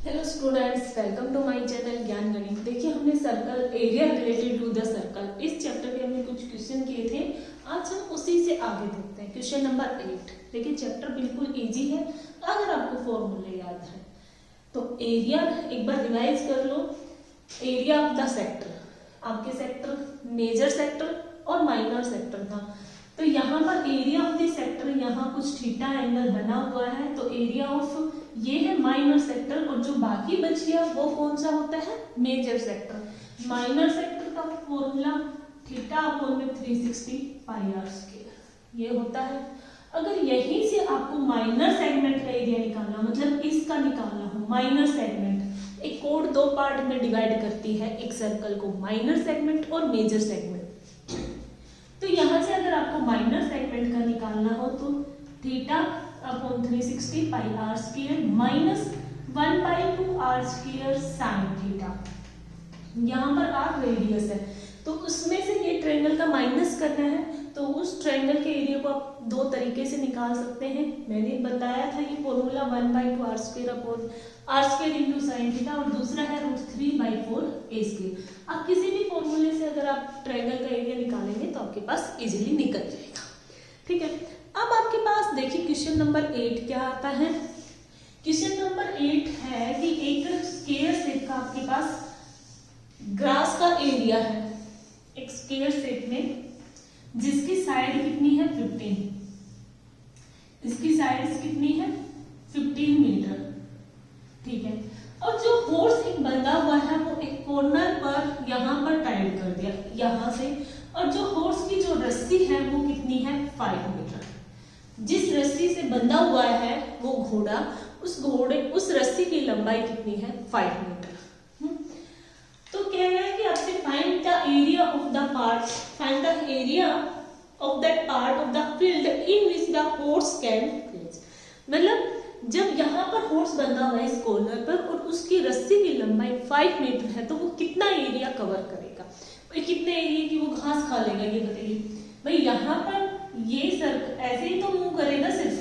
Hello students, welcome to my channel Gyan Ganit. देखिए, हमने circle area related to the circle इस chapter के हमने कुछ क्वेश्चन किए थे। आज हम उसी से आगे देखते हैं। Question number 8। देखिए, चैप्टर बिल्कुल इजी है अगर आपको फॉर्मूले याद है तो। एरिया एक बार रिवाइज कर लो। एरिया ऑफ द सेक्टर, आपके सेक्टर मेजर सेक्टर और माइनर सेक्टर था, तो यहाँ पर एरिया ऑफ द सेक्टर, यहाँ कुछ थीटा एंगल बना हुआ है, तो एरिया ऑफ ये है माइनर सेक्टर, और जो बाकी बच गया वो कौन सा होता है? Major sector. माइनर सेक्टर का फॉर्मूला थीटा अपॉन में 360 पाई आर स्क्वायर ये होता है। अगर यहीं से आपको माइनर सेगमेंट का एरिया निकालना, मतलब इसका निकालना हो, माइनर सेगमेंट, एक कोड दो पार्ट में डिवाइड करती है एक सर्कल को, माइनर सेगमेंट और मेजर सेगमेंट। तो यहां से अगर आपको माइनर सेगमेंट का निकालना हो तो theta upon 360 pi r square minus 1/2 r square sine theta. यहाँ पर आर रेडियस है, तो उसमें से ये ट्रायंगल का माइनस करना है, तो उस ट्रायंगल के एरिया को आप दो तरीके से निकाल सकते हैं। मैंने बताया था ये formula 1/2 r square upon r square into sine theta, और दूसरा है √3/4 ए स्क्वायर। आप किसी भी फॉर्मूले से अगर आप ट्रायंगल का एरिया निकालेंगे तो आपके पास इजीली निकल जाएगा। ठीक है, अब आपके पास देखिए क्वेश्चन नंबर 8 क्या आता है। क्वेश्चन नंबर 8 है कि एक स्क्वायर शेप का आपके पास ग्रास का एरिया है, एक स्क्वायर शेप में, जिसकी साइड कितनी है 15, इसकी साइड कितनी है 15 मीटर। ठीक है, और जो होर्स एक बंधा हुआ है वो एक कॉर्नर पर यहाँ पर टाइट कर दिया यहाँ से, और जो होर्स की जो रस्सी है वो कितनी है 5 मीटर। जिस रस्सी से बंधा हुआ है वो घोड़ा, उस रस्सी की लंबाई कितनी है 5 मीटर। तो कह रहा है कि आपसे find the area of the part, find the area of that part of the field in which the horse can place. मतलब जब यहाँ पर हॉर्स बंधा हुआ है इस कॉर्नर पर और उसकी रस्सी की लंबाई 5 मीटर है, तो वो कितना एरिया कवर करेगा, कितने एरिया की वो घास खा लेगा, ये बताइए भाई। यहाँ पर ये सर ऐसे ही तो मूव करेगा, सिर्फ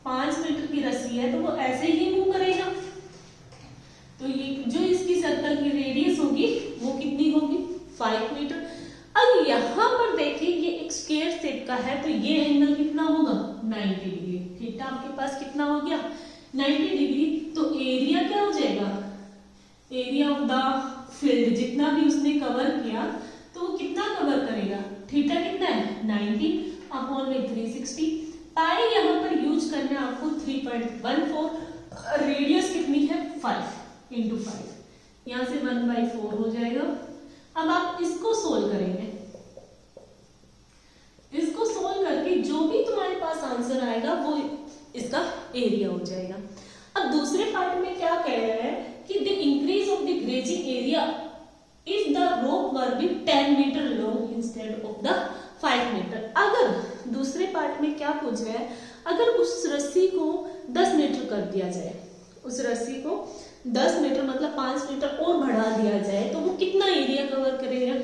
5 मीटर की रस्सी है तो वो ऐसे ही मूव करेगा, तो ये जो इसकी सर्कल की रेडियस होगी वो कितनी होगी 5 मीटर। अब यहाँ पर देखिए ये एक स्क्वायर शेप का है, तो ये एंगल कितना होगा 90 डिग्री। थीटा आपके पास कितना हो गया 90 डिग्री। तो एरिया क्या हो जाएगा, एरिया ऑफ द फील्ड, जितना भी उसने कवर किया तो वो कितना कवर करेगा, थीटा कितना है 90 अपॉन में 360। पाई यहाँ पर यूज करना है आपको 3.14, रेडियस कितनी है 5 इंटू 5, यहाँ से 1/4 हो जाएगा। अब आप इसको सोल्व करेंगे, इसको सोल्व करके जो भी तुम्हारे पास आंसर आएगा वो इसका एरिया हो जाएगा। अब दूसरे पार्ट में क्या कह रहा है कि the increase of the grazing area if the rope were be 10 metre long instead of the 5 metre. अगर दूसरे पार्ट में क्या पूछ रहा है, अगर उस रस्सी को 10 मीटर कर दिया जाए, उस रस्सी को 10 मीटर मतलब 5 मीटर और बढ़ा दिया जाए, तो वो कितना एरिया कवर करेगा।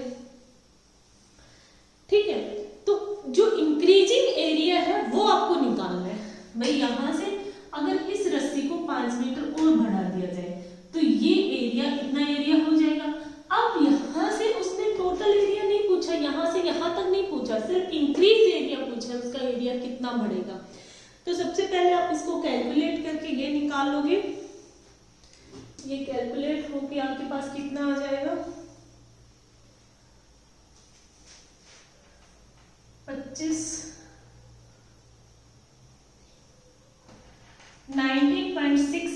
ठीक है, तो जो इंक्रीजिंग एरिया है वो आपको निकालना है भाई। यहां से अगर इस रस्सी को 5 मीटर और बढ़ा दिया जाए तो ये एरिया कितना एरिया हो जाएगा। अब यहां से उसने टोटल एरिया नहीं पूछा, यहां से यहां तक नहीं पूछा, सिर्फ इंक्रीज एरिया पूछा, उसका एरिया कितना बढ़ेगा। तो सबसे पहले आप इसको कैलकुलेट करके ये निकाल लोगे, ये कैलकुलेट होके आपके पास कितना आ जाएगा 19.6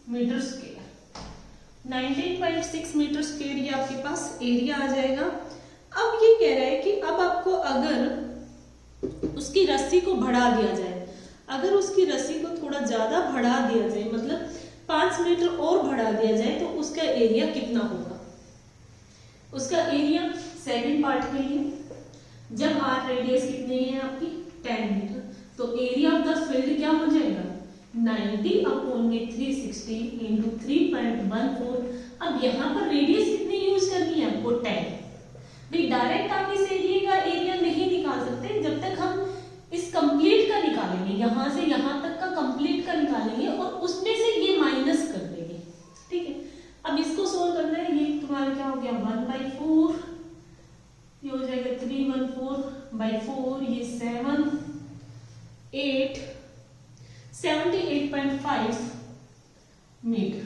मीटर स्क्वायर। 19.6 मीटर स्क्वायर ये आपके पास एरिया आ जाएगा। अब ये कह रहा है कि अब आपको अगर उसकी रस्सी को बढ़ा दिया जाए, अगर उसकी रस्सी को थोड़ा ज्यादा बढ़ा दिया जाए, मतलब 5 मीटर और बढ़ा दिया जाए, तो उसका एरिया कितना होगा। उसका एरिया सेकंड पार्ट के लिए, जब आर रेडियस कितनी है आपकी 10 मीटर, तो एरिया ऑफ द फील्ड क्या हो जाएगा 90 अपॉन में 360 इंटू 3.14। अब यहाँ पर रेडियस कितनी यूज करनी है आपको 10। भाई डायरेक्ट आप इस एरिया का एरिया नहीं निकाल सकते, जब तक हम इस कंप्लीट का निकालेंगे, यहाँ से यहाँ तक का कंप्लीट का निकालेंगे और उसमें से ये माइनस कर देंगे। 78.5 मीटर,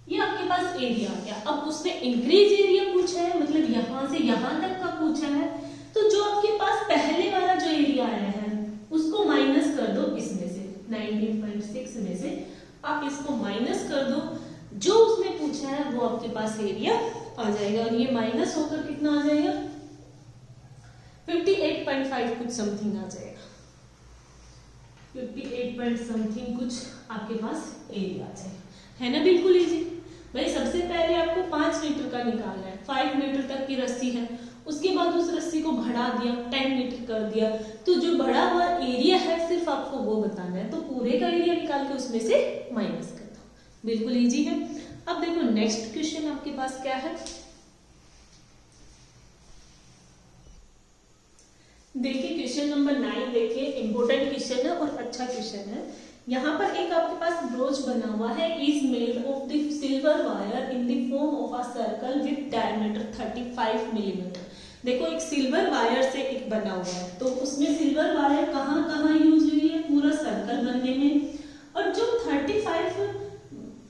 ये आपके पास एरिया आ गया। अब उसने इंक्रीज एरिया पूछा है, मतलब यहां से यहां तक का पूछा है, तो जो आपके पास पहले वाला जो एरिया आया है उसको माइनस कर दो इसमें से, 19.6 में से आप इसको माइनस कर दो, जो उसने पूछा है वो आपके पास एरिया आ जाएगा, और ये माइनस होकर कितना आ जाएगा, 58.5 कुछ समथिंग आ जाएगा, 58 पॉइंट समथिंग कुछ आपके पास एरिया आ जाएगा, है ना। बिल्कुल इजी भाई। सबसे पहले आपको 5 मीटर का निकालना है, 5 मीटर तक की रस्सी है, उसके बाद उस रस्सी को बढ़ा दिया, 10 मीटर कर दिया, तो जो बढ़ा हुआ एरिया है सिर्फ आपको वो बताना है, तो पूरे का एरिया निकाल के उसमें से माइनस कर दो, बिल्कुल इजी है। अब देखो नेक्स्ट क्वेश्चन आपके पास क्या है, देखिए क्वेश्चन नंबर 9, देखिए इंपॉर्टेंट क्वेश्चन है और अच्छा क्वेश्चन है। यहाँ पर एक आपके पास ब्रोच बना हुआ है, is made of the silver wire in the form of a circle with diameter 35 millimetre. देखो एक सिल्वर वायर से एक बना हुआ है, तो उसमें सिल्वर वायर कहाँ कहाँ यूज हुई है, पूरा सर्कल बनने में, और जो 35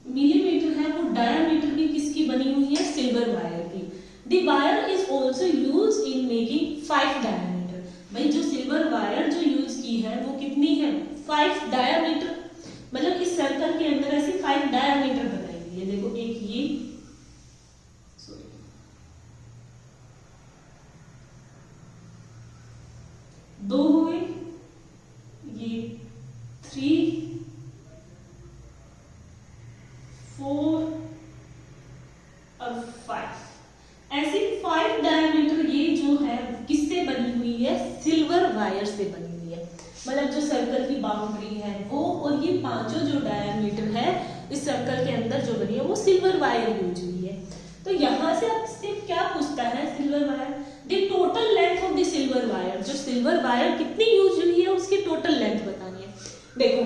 मिलीमीटर है वो डायमीटर की किसकी बनी हुई है, सिल्वर वायर की। The wire is also use in making 5 diameter. भाई जो सिल्वर वायर जो यूज की है वो कितनी है, 5 डायमीटर, मतलब इस सर्कल के अंदर ऐसे 5 डायमीटर बनाई हुई है। देखो एक ये, सॉरी, दो हुए, ये 3, 4 और 5, ऐसे 5 डायमीटर ये जो है किससे बनी हुई है, सिल्वर वायर से बनी हुई है। मतलब जो सर्कल की बाउंड्री है वो, और ये पांचों जो डायमीटर है इस सर्कल के अंदर जो बनी है वो सिल्वर वायर यूज हुई है। तो यहाँ से आपसे क्या पूछता है, silver wire, the total length of the silver wire, जो सिल्वर वायर कितनी यूज हुई है उसकी टोटल लेंथ बतानी है। देखो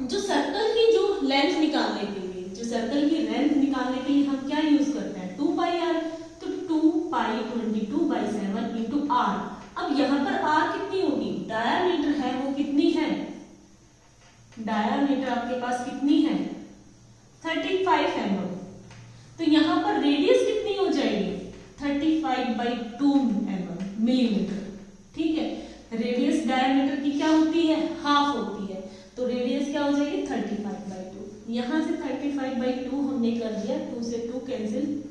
जो सर्कल की जो लेंथ निकालने के लिए, जो सर्कल की लेंथ निकालने के लिए हम क्या यूज करते हैं, 2πr, तो 2π22/7 इंटू r। अब यहाँ पर r कितनी होगी, डायमीटर है वो कितनी है, डायमीटर आपके पास कितनी है, 35 mm, तो यहाँ पर रेडियस कितनी हो जाएगी, 35/2 मिलीमीटर, ठीक है। रेडियस डायमीटर की क्या होती है, हाफ होती है, तो रेडियस क्या हो जाएगी 35/2। यहाँ से 35/2 हमने कर दिया, 2 से 2 कैंसिल,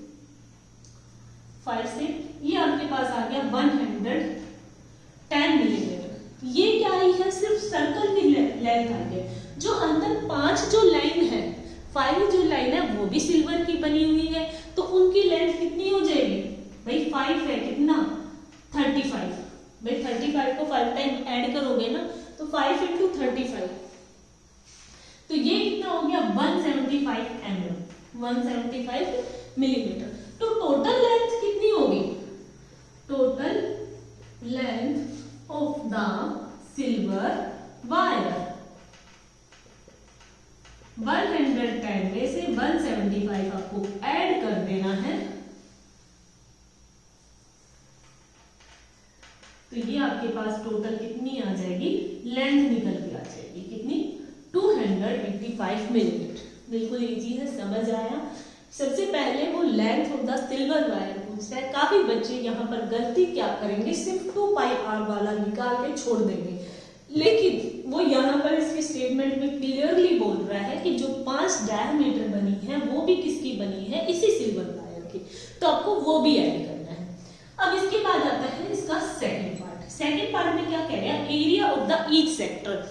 5 से ये आपके पास आ गया 110 मिलीमीटर। ये क्या आई है, सिर्फ सर्कल की लेंथ आ गई। जो अंदर 5 जो लाइन है, 5 जो लाइन है वो भी सिल्वर की बनी हुई है, तो उनकी लेंथ कितनी हो जाएगी भाई, 5 है कितना, 35। भाई 35 को 5 टाइम ऐड करोगे ना, तो 5 × 35, तो ये कितना हो गया 175 mm, 175 मिलीमीटर। तो टोटल लेंथ कितनी होगी, total length of the silver wire 110 में से 175 आपको ऐड कर देना है, तो ये आपके पास टोटल कितनी आ जाएगी, लेंथ निकल के आ जाएगी कितनी, 285 मिलीमीटर। बिल्कुल इजी है, समझ आया। सबसे पहले वो length of the silver wire पूछता है। काफी बच्चे यहाँ पर गलती क्या करेंगे, सिर्फ 2πr वाला निकाल के छोड़ देंगे, लेकिन वो यहाँ पर इसके स्टेटमेंट में क्लियरली बोल रहा है कि जो 5 डायमीटर बनी है वो भी किसकी बनी है, इसी सिल्वर वायर की, तो आपको वो भी ऐड करना है। अब इसके बाद आता है इसका सेकंड पार्ट। सेकंड पार्ट में क्या कह रहे हैं, area of the each sector.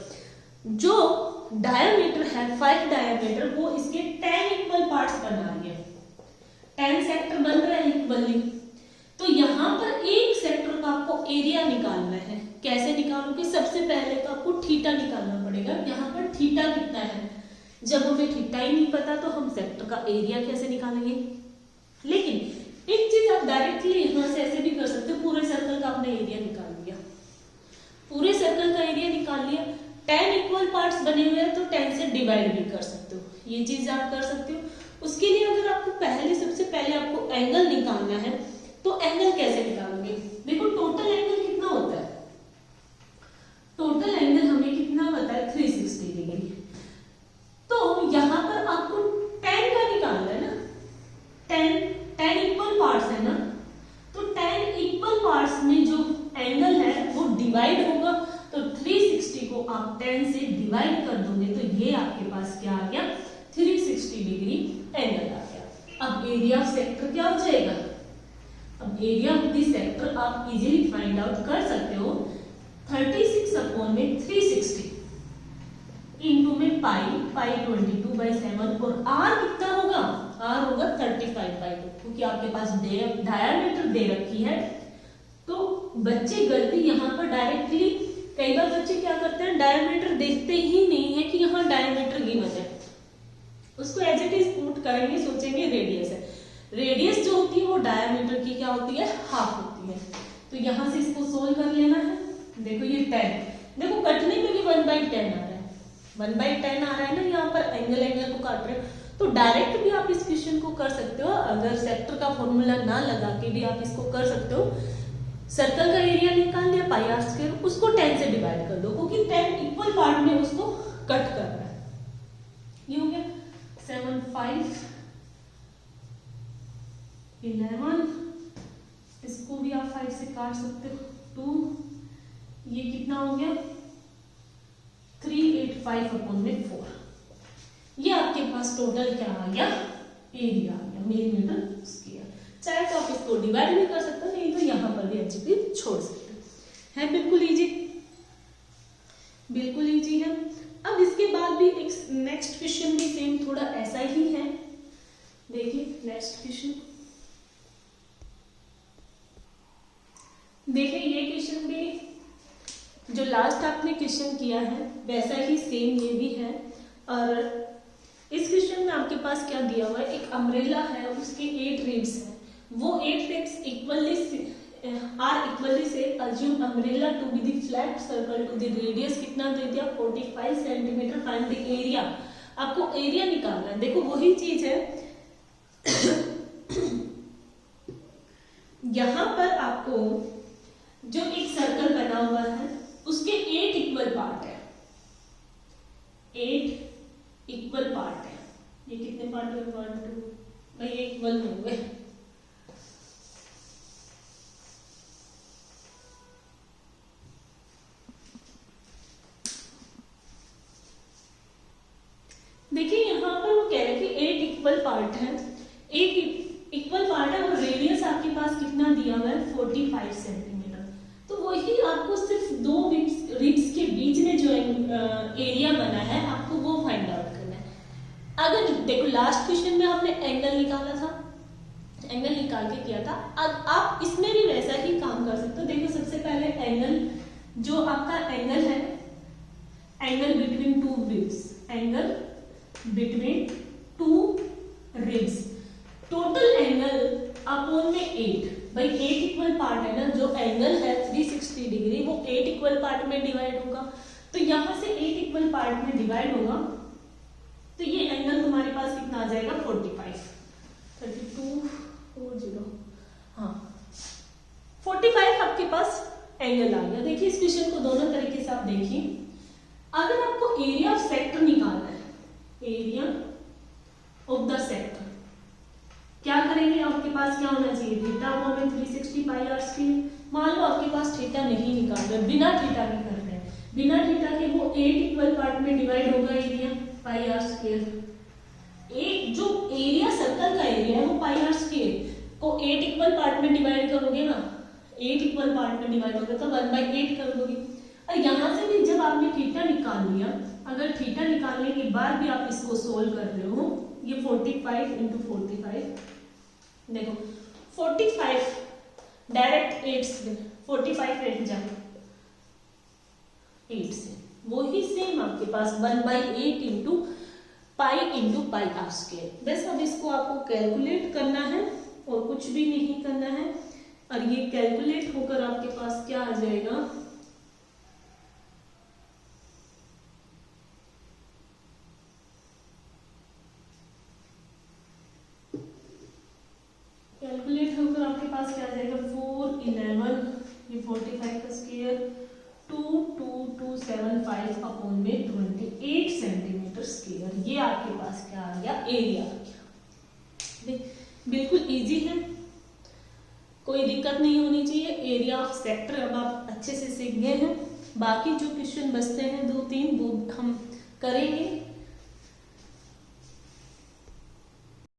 जो डायमीटर है 5 डायमीटर, वो इसके 10 इक्वल पार्ट्स बना रही है, 10 सेक्टर बन रहे हैं इक्वली। तो यहाँ पर एक सेक्टर का आपको एरिया निकालना है। कैसे निकालोगे, सबसे पहले तो आपको थीटा निकालना पड़ेगा। यहाँ पर थीटा कितना है, जब हमें थीटा ही नहीं पता तो हम सेक्टर का एरिया कैसे निकालेंगे। लेकिन एक चीज आप डायरेक्टली यहाँ से ऐसे भी कर सकते हो, पूरे सर्कल का आपने एरिया निकाल लिया, पूरे सर्कल का एरिया निकाल लिया, 10 इक्वल पार्ट्स बने हुए हैं तो 10 से डिवाइड भी कर सकते हो, ये चीज आप कर सकते हो। उसके लिए अगर आपको सबसे पहले आपको एंगल निकालना है, तो एंगल कैसे निकालोगे। देखो टोटल एंगल कितना होता है, टोटल एंगल हमें कितना पता है, 360। डिवाइड कर दोगे तो ये आपके पास क्या आ गया, 360 डिग्री एंगल आ गया। अब एरिया ऑफ सेक्टर क्या हो जाएगा, अब एरिया ऑफ द सेक्टर आप इजीली फाइंड आउट कर सकते हो, 36 अपॉन में 360 इंटू में पाई 22/7 और आर कितना होगा, आर होगा 35/2 क्योंकि आपके पास डायमीटर दे रखी है। तो बच्चे गलती यहाँ पर डायरेक्टली, कई बार बच्चे क्या करते हैं डायमीटर देखते ही नहीं है कि यहाँ डायमीटर गिवन है, उसको एज इट इज पुट करेंगे, सोचेंगे रेडियस है। रेडियस जो होती है वो डायमीटर की क्या होती है, हाफ होती है। तो यहाँ से इसको सोल्व कर लेना है। देखो ये 10, देखो कटने में भी 1/10 आ रहा है, 1/10 आ रहा है ना, यहाँ पर एंगल को काट रहे हो। तो डायरेक्ट भी आप इस क्वेश्चन को कर सकते हो, अगर सेक्टर का फॉर्मूला ना लगा के भी आप इसको कर सकते हो। सर्कल का एरिया निकाल लिया पाई आर स्क्वायर, उसको 10 से डिवाइड कर दो क्योंकि 10 इक्वल पार्ट में उसको कट करना है। ये हो गया 7 5 11, इसको भी आप 5 से काट सकते हो, 2, ये कितना हो गया 385 अपॉन में 4। ये आपके पास टोटल क्या आ गया, एरिया आ गया मिलीमीटर स्क्वायर। चाहे तो आप इसको डिवाइड भी कर सकते हो, नहीं तो यहाँ पर भी एचपी छोड़ सकते हो। है बिल्कुल इजी, बिल्कुल इजी है। अब इसके बाद भी एक नेक्स्ट क्वेश्चन भी सेम थोड़ा ऐसा ही है। देखिए नेक्स्ट क्वेश्चन, देखिए ये क्वेश्चन भी जो लास्ट आपने क्वेश्चन किया है वैसा ही सेम ये भी है। और इस क्वेश्चन में आपके पास क्या दिया हुआ है, एक अम्ब्रेला है, उसके 8 रिब्स हैं, वो 8 रिब्स आर इक्वली से assume umbrella to be the flat circle to the radius कितना दे दिया 45 सेंटीमीटर, फाइंड द एरिया। आपको एरिया निकालना है। देखो वही चीज है यहां पर आपको जो एक सर्कल बना हुआ है उसके 8 इक्वल पार्ट है, 8 इक्वल पार्ट है। ये कितने पार्ट हुए, 1 2 भाई इक्वल हो गए। देखिए यहाँ पर वो कह रहे हैं कि 8 इक्वल पार्ट है, 8 इक्वल पार्ट है और रेडियस आपके पास कितना दिया हुआ है 45 सेंटीमीटर। तो वही आपको सिर्फ 2 रिब्स के बीच में जो एरिया बना है आपको वो फाइंड आउट करना है। अगर देखो लास्ट क्वेश्चन में हमने एंगल निकाला था, एंगल निकाल के किया था, अब आप इसमें भी वैसा ही काम कर सकते हो। देखो सबसे पहले एंगल जो आपका एंगल है, angle between 2 ribs, angle between 2 ribs, total angle upon में 8। भाई 8 इक्वल पार्ट है ना, जो एंगल है 360 डिग्री वो 8 इक्वल पार्ट में डिवाइड होगा। तो यहां से 8 इक्वल पार्ट में डिवाइड होगा तो ये एंगल तुम्हारे पास कितना आ जाएगा 45, 32 40, हाँ 45 आपके पास एंगल आ गया। देखिए इस क्वेश्चन को दोनों तरीके से आप देखिए। अगर आपको एरिया ऑफ सेक्टर निकालना है, एरिया ऑफ द सेक्टर, क्या करेंगे, आपके पास क्या होना चाहिए थीटा अपॉन में 360 पाई आर स्क्वायर। मान लो आपके पास थीटा नहीं निकाल रहे, बिना थीटा के कर रहे हैं, बिना थीटा के वो 8 इक्वल पार्ट में डिवाइड होगा एरिया पाई आर स्क्वायर। एक जो एरिया सर्कल का एरिया है वो पाई आर स्क्वायर को 8 इक्वल पार्ट में डिवाइड करोगे ना, 8 इक्वल पार्ट में डिवाइड होगा तो 1/8 कर दोगे। और यहां से भी जब आपने थीटा निकाल लिया, अगर थीटा निकालने के बाद भी आप इसको सोल्व कर रहे हो, ये 45 इंटू 45, देखो 45 डायरेक्ट 8 से 45 8 जा 8 से, वो ही सेम आपके पास 1/8 इंटू पाई आर स्क्वायर। बस अब इसको आपको कैलकुलेट करना है और कुछ भी नहीं करना है। और ये कैलकुलेट होकर आपके पास क्या आ जाएगा, कैलकुलेट होकर आपके पास क्या आ जाएगा 4 11, ये 45 का स्क्वायर 2275 अपॉन में 28 सेंटीमीटर स्क्वायर। ये आपके पास क्या आ गया, एरिया आ गया। बिल्कुल इजी है, कोई दिक्कत नहीं होनी चाहिए। एरिया ऑफ सेक्टर अब आप अच्छे से सीख गए हैं। बाकी जो क्वेश्चन बचते हैं 2-3 वो हम करेंगे